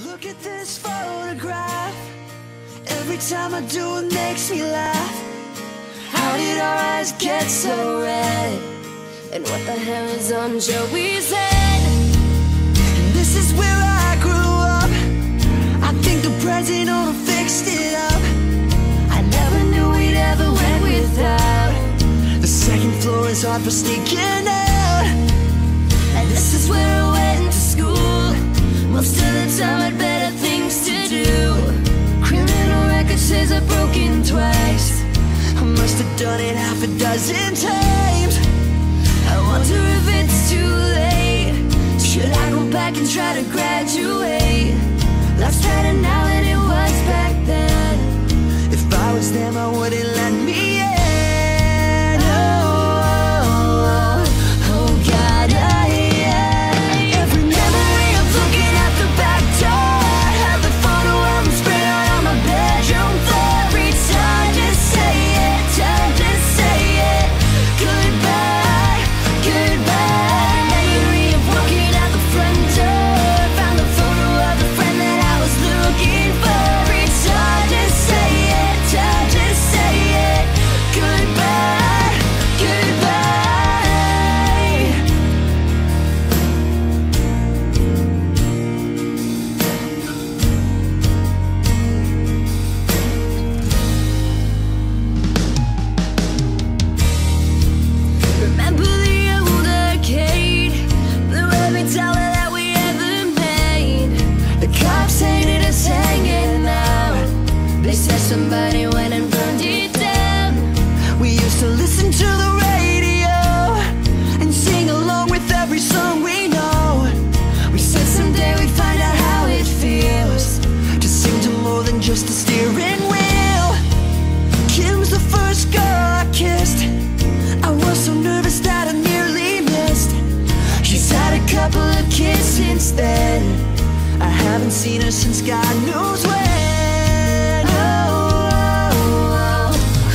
Look at this photograph. Every time I do it makes me laugh. How did our eyes get so red? And what the hell is on Joey's head? And this is where I grew up. I think the president oughta fixed it up. I never knew we'd ever went without. The second floor is hard for sneaking out. And this is where I went to school. Most of the time I'd better things to do. Criminal record says I've broken twice. I must have done it half a dozen times. I wonder if it's too late. Should I go back and try to graduate? Life's better now than it was back then. If I was them I wouldn't let me in. Oh God, every memory of looking at the back door. Have the photo of them spread out on my bedroom floor. Every time to say it, time to say it. Goodbye, goodbye. Memory of walking out the front door. Found the photo of the friend that I was looking for. Every time to say it, time to say it. Goodbye, goodbye. Remember the old arcade, blew every dollar that we ever made. The cops hated us hanging out. They said somebody went and burned it down. We used to listen to the radio and sing along with every song we know. We said someday we'd find out how it feels to sing to more than just a steering wheel. Kim's the first girl I kissed. I was so nervous that I nearly missed. She's had a couple of kids since then. I haven't seen her since God knows when.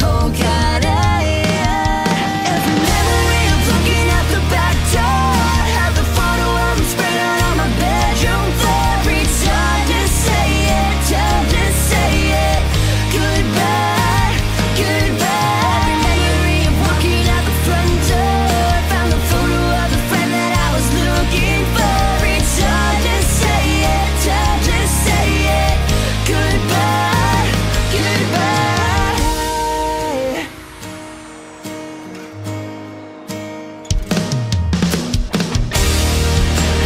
Oh God, every memory of looking at the back door. Have the photo of them spread out on my bedroom floor. Every time to say it, time to say it. Goodbye, goodbye. Memory of walking out the front door. Found the photo of the friend that I was looking for. Every time to say it, time to say it. Goodbye, goodbye.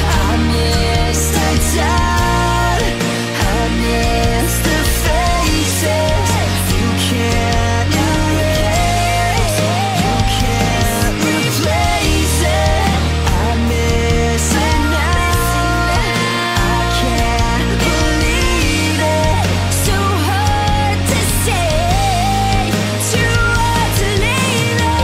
I miss the town, I miss the faces. You can't erase, you can't replace it. I miss it now, I can't believe it. So hard to say, too hard to leave it.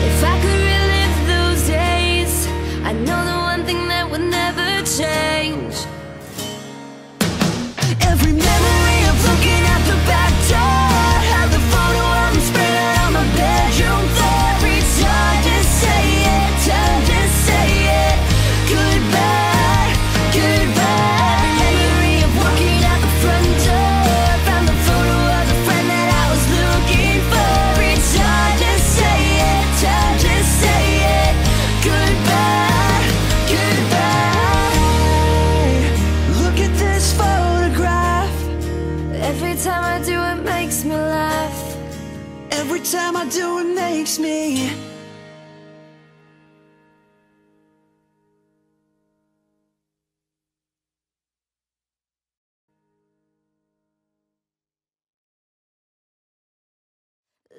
If I could relive those days, I know the one thing that would never change. Every memory of looking at the back door. Have the photo of them spread out on my bedroom floor. Every time to say it, time to say it. Goodbye, goodbye. Memory of walking out the front door. Found the photo of the friend that I was looking for. Every time to say it, time to say it. Goodbye, goodbye. Look at this photograph. Every time I do it makes me laugh. Every time I do it makes me.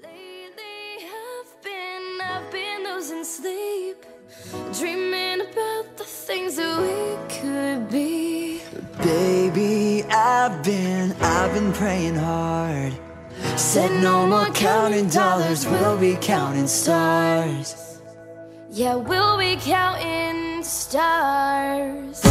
Lately I've been losing sleep, dreaming about the things that we could be. Baby, I've been I've been praying hard. Said no more counting dollars, we'll be counting stars. Yeah, we'll be counting stars.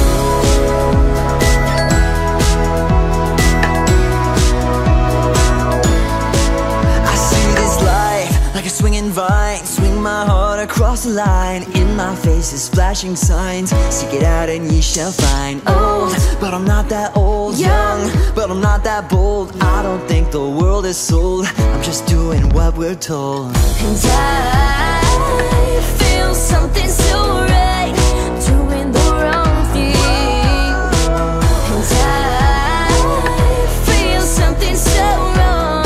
I see this life like a swinging vine. Swing my heart across the line. In my face is flashing signs. Seek it out and ye shall find. Old, but I'm not that old. Young, but I'm not that bold. I don't think the world is sold. I'm just doing what we're told. And I feel something so right, doing the wrong thing. And I feel something so wrong,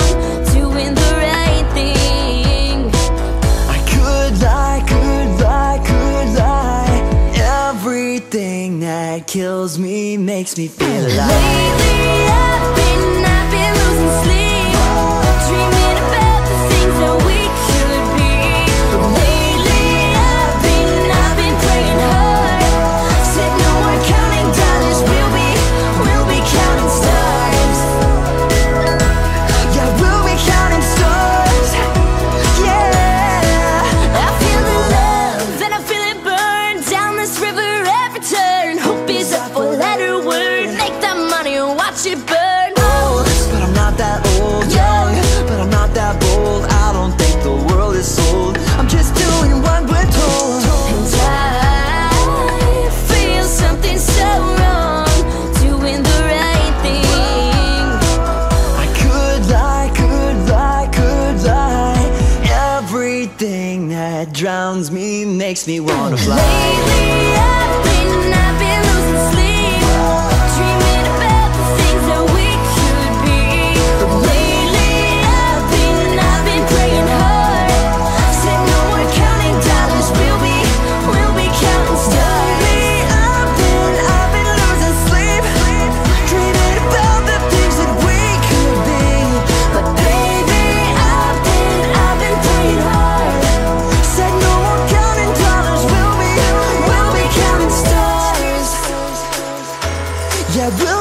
doing the right thing. I could lie, could lie, could lie. Everything that kills me makes me feel alive. Lately I've been losing sleep, dreaming about the things that we could be. Lately I've been praying hard. Said no more counting dollars, we'll be counting stars. Yeah, we'll be counting stars. Yeah, I feel the love and I feel it burn down this river every turn. Hope is a four-letter word, make that money and watch it burn. old, but I'm not that old. Young, but I'm not that bold. I don't think the world is sold. I'm just doing what we're told. And I feel something so wrong, doing the right thing. I could lie, could lie, could lie. Everything that drowns me makes me wanna fly. Lately I've been losing sleep, dreaming about the things that we could be. Lately I've been praying hard. Said no more counting dollars, we'll be counting stars. I've been losing sleep, dreaming about the things that we could be. But baby, I've been praying hard. Said no more counting dollars, we'll be counting stars. Yeah, we'll